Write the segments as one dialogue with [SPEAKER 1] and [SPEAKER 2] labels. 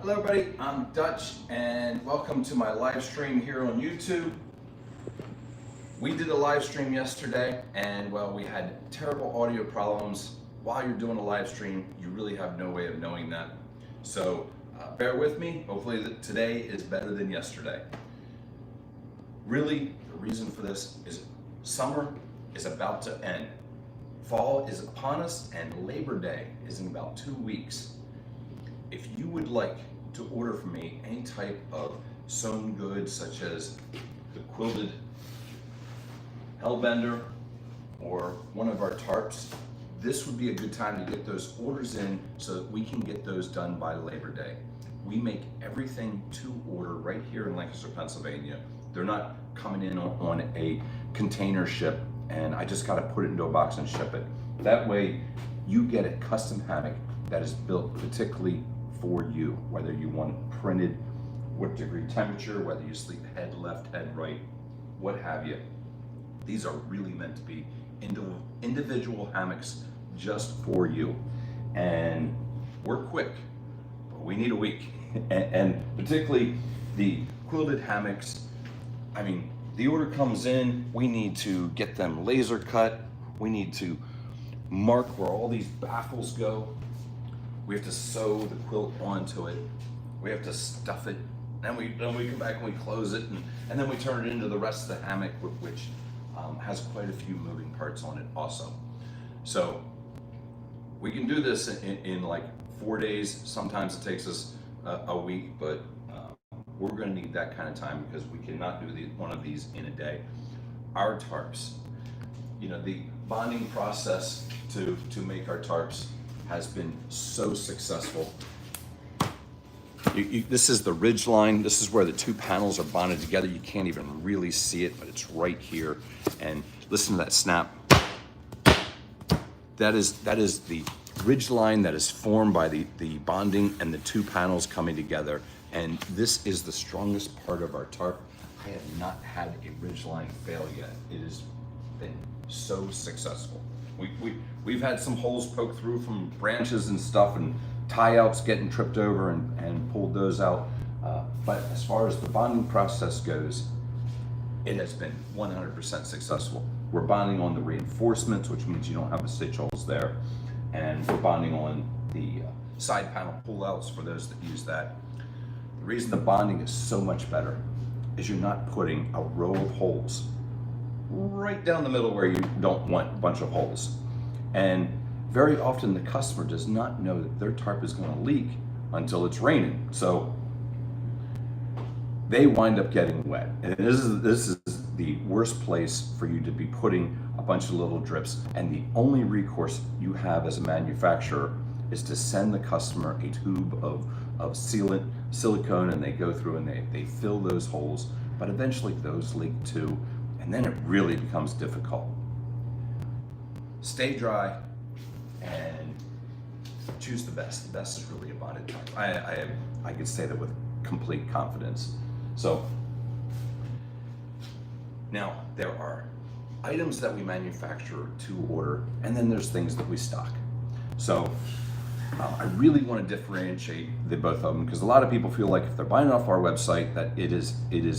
[SPEAKER 1] Hello everybody, I'm Dutch and welcome to my live stream here on YouTube. We did a live stream yesterday and well, we had terrible audio problems. While you're doing a live stream, you really have no way of knowing that. So bear with me, hopefully today is better than yesterday. Really, the reason for this is summer is about to end. Fall is upon us and Labor Day is in about 2 weeks. If you would like to order from me any type of sewn goods such as the quilted hellbender or one of our tarps, this would be a good time to get those orders in so that we can get those done by Labor Day. We make everything to order right here in Lancaster, Pennsylvania. They're not coming in on a container ship and I just got to put it into a box and ship it. That way you get a custom hammock that is built particularly for you, whether you want it printed, what degree temperature, whether you sleep head left, head right, what have you. These are really meant to be individual hammocks just for you. And we're quick, but we need a week. And particularly the quilted hammocks, I mean, the order comes in, we need to get them laser cut, we need to mark where all these baffles go. We have to sew the quilt onto it. We have to stuff it. Then we come back and we close it, and then we turn it into the rest of the hammock, which has quite a few moving parts on it also. So we can do this in like 4 days. Sometimes it takes us a week, but we're going to need that kind of time because we cannot do one of these in a day. Our tarps, you know, the bonding process to make our tarps has been so successful. This is the ridge line. This is where the two panels are bonded together. You can't even really see it, but it's right here. And listen to that snap. That is the ridge line that is formed by the bonding and the two panels coming together. And this is the strongest part of our tarp. I have not had a ridge line fail yet. It has been so successful. We've had some holes poked through from branches and stuff and tie outs getting tripped over and pulled those out. But as far as the bonding process goes, it has been 100% successful. We're bonding on the reinforcements, which means you don't have the stitch holes there. And we're bonding on the side panel pull-outs for those that use that. The reason the bonding is so much better is you're not putting a row of holes right down the middle where you don't want a bunch of holes. And very often the customer does not know that their tarp is going to leak until it's raining. So they wind up getting wet. And this is the worst place for you to be putting a bunch of little drips. And the only recourse you have as a manufacturer is to send the customer a tube of sealant, silicone, and they go through and they fill those holes. But eventually those leak too. And then it really becomes difficult. Stay dry and choose the best. The best is really a bonded tarp. I can say that with complete confidence. So now there are items that we manufacture to order, and then there's things that we stock. So I really want to differentiate the both of them because a lot of people feel like if they're buying off our website that it is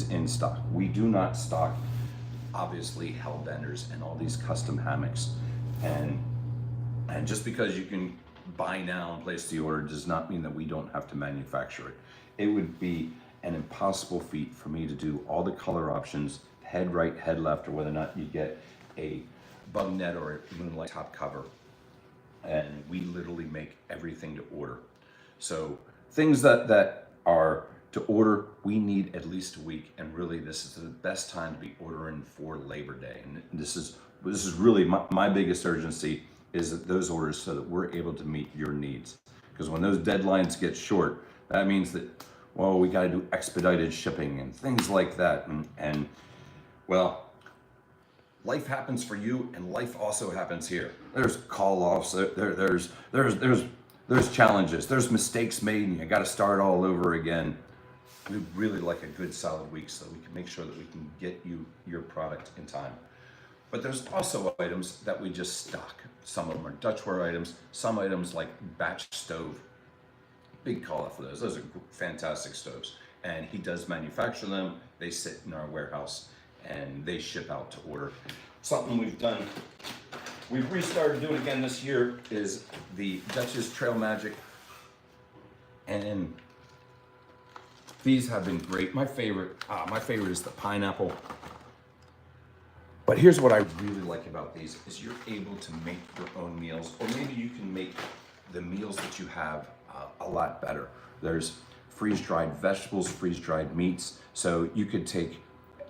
[SPEAKER 1] in stock. We do not stock obviously hellbenders and all these custom hammocks, and just because you can buy now and place the order does not mean that we don't have to manufacture it. It would be an impossible feat for me to do all the color options, head right, head left, or whether or not you get a bug net or a moonlight top cover. And we literally make everything to order. So things that are to order, we need at least a week, and really this is the best time to be ordering for Labor Day. And this is really my biggest urgency is that those orders so that we're able to meet your needs. Because when those deadlines get short, that means that, well, we got to do expedited shipping and things like that. And well, life happens for you, and life also happens here. There's call-offs, there's challenges, there's mistakes made, and you got to start all over again. We'd really like a good solid week so that we can make sure that we can get you your product in time. But there's also items that we just stock. Some of them are Dutchware items, some items like batch stove big call out for those. Those are fantastic stoves. And he does manufacture them. They sit in our warehouse and they ship out to order. Something we've done, we've restarted doing again this year is the Duchess Trail Magic. And these have been great. My favorite is the pineapple. But here's what I really like about these is you're able to make your own meals, or maybe you can make the meals that you have a lot better. There's freeze-dried vegetables, freeze-dried meats. So you could take,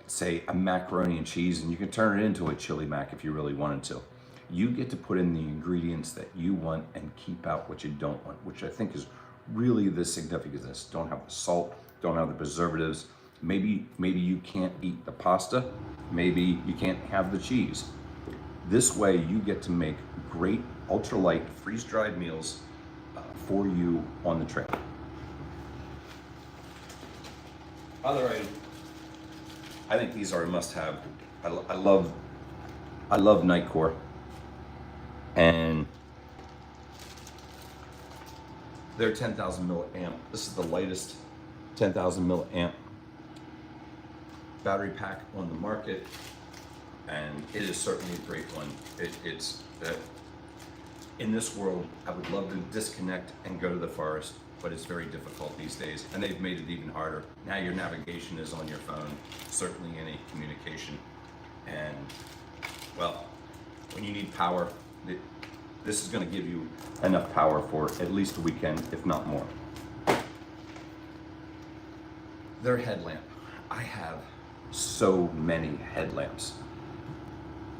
[SPEAKER 1] say, a macaroni and cheese and you can turn it into a chili mac if you really wanted to. You get to put in the ingredients that you want and keep out what you don't want, which I think is really the significance. Don't have the salt, don't have the preservatives. Maybe you can't eat the pasta. Maybe you can't have the cheese. This way you get to make great ultralight freeze-dried meals for you on the trail. Other item, I think these are a must-have. I love Nightcore, and they're 10,000 milliamp. This is the lightest 10,000 milliamp battery pack on the market, and it is certainly a great one. It's in this world, I would love to disconnect and go to the forest, but it's very difficult these days, and they've made it even harder. Now your navigation is on your phone, certainly any communication, and well, when you need power, this is going to give you enough power for at least a weekend, if not more. Their headlamp. I have so many headlamps.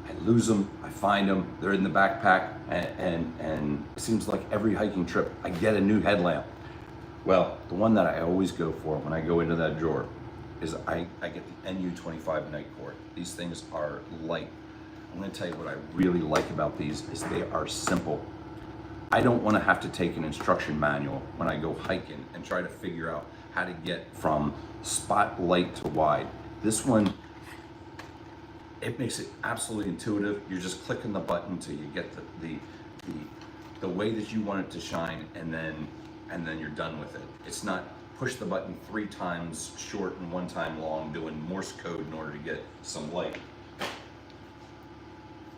[SPEAKER 1] I lose them, I find them, they're in the backpack, and it seems like every hiking trip I get a new headlamp. Well, the one that I always go for when I go into that drawer is I get the NU25 Nightcore. These things are light. I'm gonna tell you what I really like about these is they are simple. I don't wanna have to take an instruction manual when I go hiking and try to figure out how to get from spotlight to wide. This one, it makes it absolutely intuitive. You're just clicking the button until you get the way that you want it to shine, and then you're done with it. It's not push the button 3 times short and 1 time long doing Morse code in order to get some light.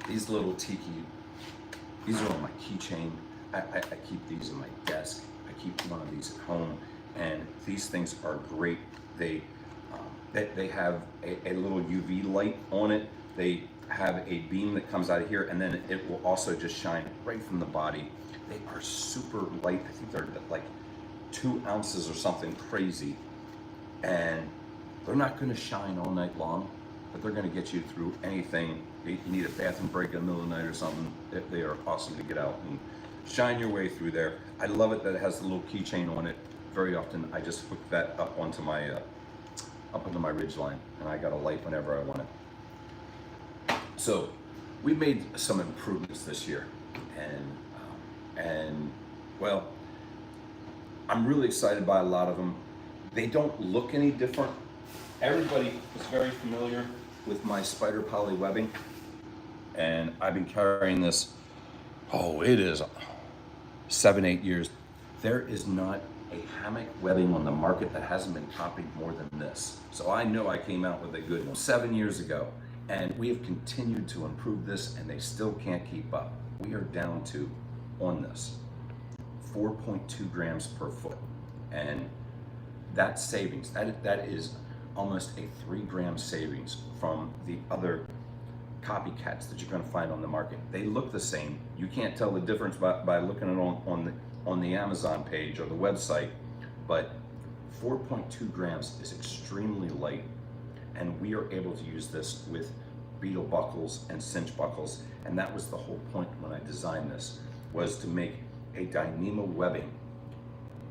[SPEAKER 1] These little tiki, these are on my keychain. I keep these in my desk. I keep one of these at home, and these things are great. They have a little UV light on it. They have a beam that comes out of here, and then it will also just shine right from the body. They are super light. I think they're like 2 ounces or something crazy, and they're not going to shine all night long, but they're going to get you through anything. You need a bathroom break in the middle of the night or something. They are awesome to get out and shine your way through there. I love it that it has the little keychain on it. Very often I just hook that up onto my ridge line, and I got a light whenever I want it. So we made some improvements this year, and well, I'm really excited by a lot of them. They don't look any different. Everybody is very familiar with my spider poly webbing, and I've been carrying this, it is 7-8 years. There is not a hammock webbing on the market that hasn't been copied more than this. So I know I came out with a good one 7 years ago, and we have continued to improve this, and they still can't keep up. We are down to, on this, 4.2 grams per foot, and that savings, that is almost a 3 gram savings from the other copycats that you're going to find on the market. They look the same. You can't tell the difference by looking at it on the Amazon page or the website, but 4.2 grams is extremely light, and we are able to use this with beetle buckles and cinch buckles, and that was the whole point when I designed this, was to make a Dyneema webbing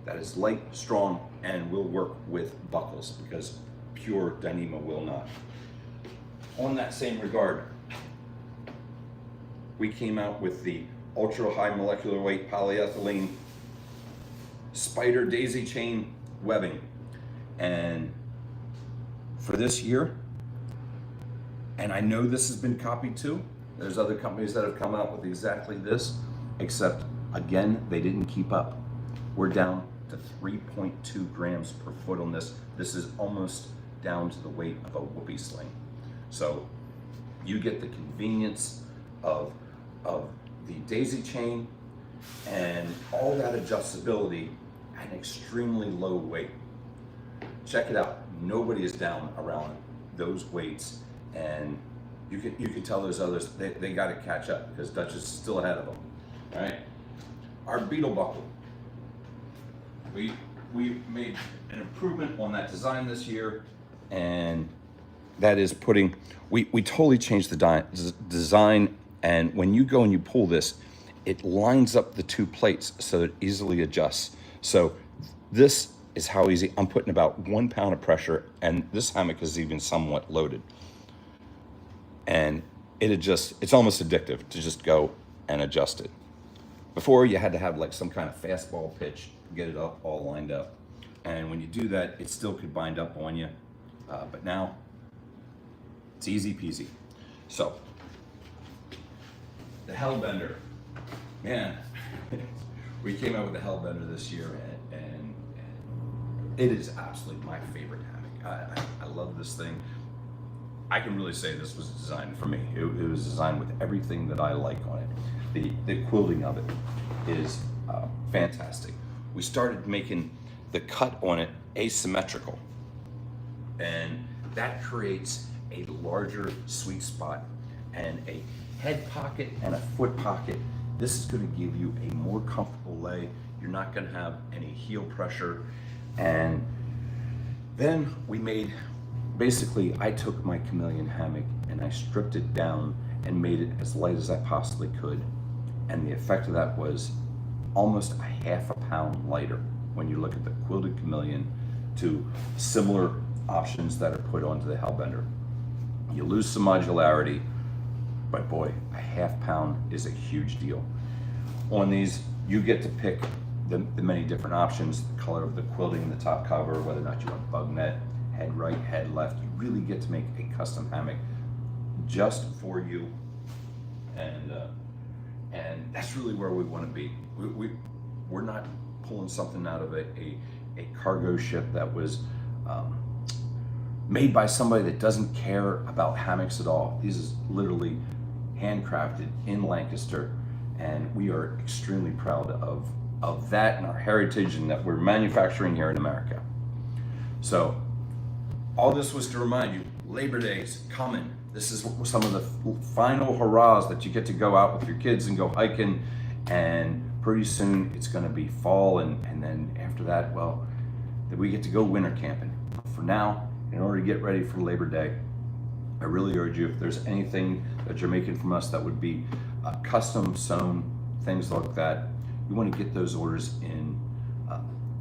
[SPEAKER 1] that is light, strong, and will work with buckles, because pure Dyneema will not. On that same regard, we came out with the ultra high molecular weight polyethylene spider daisy chain webbing, and for this year, and I know this has been copied too, there's other companies that have come out with exactly this, except again, they didn't keep up. We're down to 3.2 grams per foot on this. This is almost down to the weight of a whoopee sling. So you get the convenience of the daisy chain and all that adjustability at an extremely low weight. Check it out. Nobody is down around those weights, and you can tell those others they got to catch up because Duchess is still ahead of them. All right. Our beetle buckle. We made an improvement on that design this year, and that is we totally changed the design, and when you go and you pull this, it lines up the two plates so it easily adjusts. So this is how easy. I'm putting about 1 pound of pressure, and this hammock is even somewhat loaded. And it's almost addictive to just go and adjust it. Before, you had to have like some kind of fastball pitch to get it all lined up. And when you do that, it still could bind up on you. But now, it's easy peasy. So, the Hellbender. Man, we came out with the Hellbender this year, and it is absolutely my favorite hammock. I love this thing. I can really say this was designed for me. It was designed with everything that I like on it. The quilting of it is fantastic. We started making the cut on it asymmetrical, and that creates a larger sweet spot and a head pocket and a foot pocket. This is going to give you a more comfortable lay. You're not going to have any heel pressure. And then basically I took my chameleon hammock and I stripped it down and made it as light as I possibly could. And the effect of that was almost a half a pound lighter when you look at the quilted chameleon to similar options that are put onto the Hellbender. You lose some modularity, but boy, a half pound is a huge deal. On these, you get to pick the many different options, the color of the quilting, the top cover, whether or not you want bug net, head right, head left. You really get to make a custom hammock just for you, and that's really where we want to be. We're not pulling something out of a cargo ship that was made by somebody that doesn't care about hammocks at all. These is literally handcrafted in Lancaster, and we are extremely proud of that and our heritage, and that we're manufacturing here in America. So all this was to remind you, Labor Day's coming. This is some of the final hurrahs that you get to go out with your kids and go hiking, and pretty soon it's going to be fall, and then after that, well, that we get to go winter camping. For now, in order to get ready for Labor Day, I really urge you, if there's anything that you're making from us that would be custom sewn, things like that, you want to get those orders in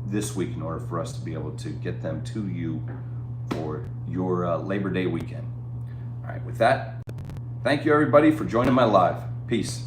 [SPEAKER 1] this week in order for us to be able to get them to you for your Labor Day weekend. All right, with that, thank you everybody for joining my live. Peace.